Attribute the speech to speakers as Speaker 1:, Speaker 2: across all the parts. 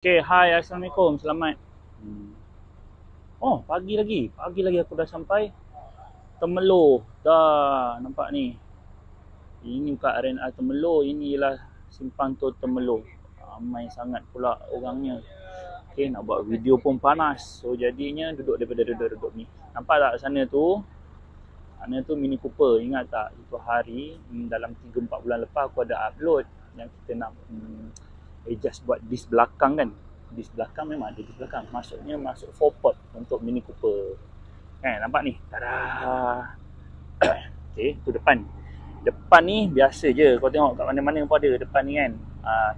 Speaker 1: Okay, hai, Assalamualaikum, selamat. Oh, pagi lagi aku dah sampai Temelloh. Dah, nampak ni. Ini bukan RNA Temelloh, ini ialah Simpang Tol Temelloh. Ramai sangat pula orangnya. Okay, nak buat video pun panas. So, jadinya duduk ni. Nampak tak sana tu? Sana tu Mini Cooper. Ingat tak? Itu hari, dalam 3-4 bulan lepas aku ada upload yang kita nak adjust buat disk belakang kan. Disk belakang memang ada disk belakang. Maksudnya masuk 4-port untuk Mini Cooper. Nampak ni. Tada. Okay, tu depan. Depan ni biasa je. Kau tengok kat mana-mana pun ada depan ni kan.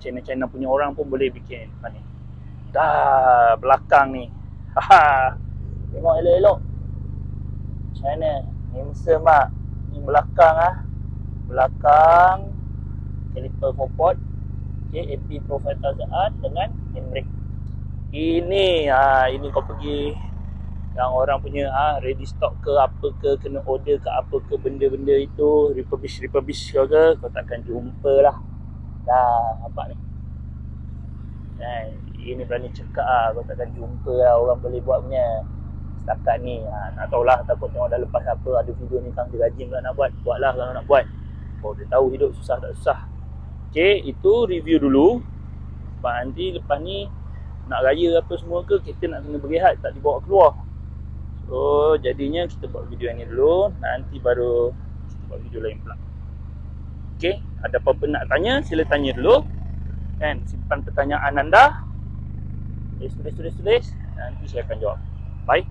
Speaker 1: China-China punya orang pun boleh bikin depan ni. Dah, belakang ni. Haha. Tengok elok-elok. Macam mana? Handsome mak. Ni belakang Belakang. Caliper 4-port. Okay, AP Pro 5000R dengan handbrake. Ini kau pergi yang orang punya ready stock ke apa ke, kena order ke apa ke, benda-benda itu refurbish ke kau takkan jumpa lah. Dah, nampak ni. Ini berani cakap kau takkan jumpa lah orang boleh buat punya setakat ni. Tak tahulah, takut tengok dah lepas apa ada video ni kang dia rajin pula nak buat. Buatlah kalau nak buat. Kau dah tahu hidup susah tak susah. Okay, itu review dulu. Nanti lepas ni nak raya apa semua ke, kita nak kena berehat, tak dibawa keluar. So jadinya kita buat video yang ni dulu, nanti baru kita buat video lain pula. Okay, ada apa-apa nak tanya, sila tanya dulu. Kan, simpan pertanyaan anda. Tulis, nanti saya akan jawab. Bye.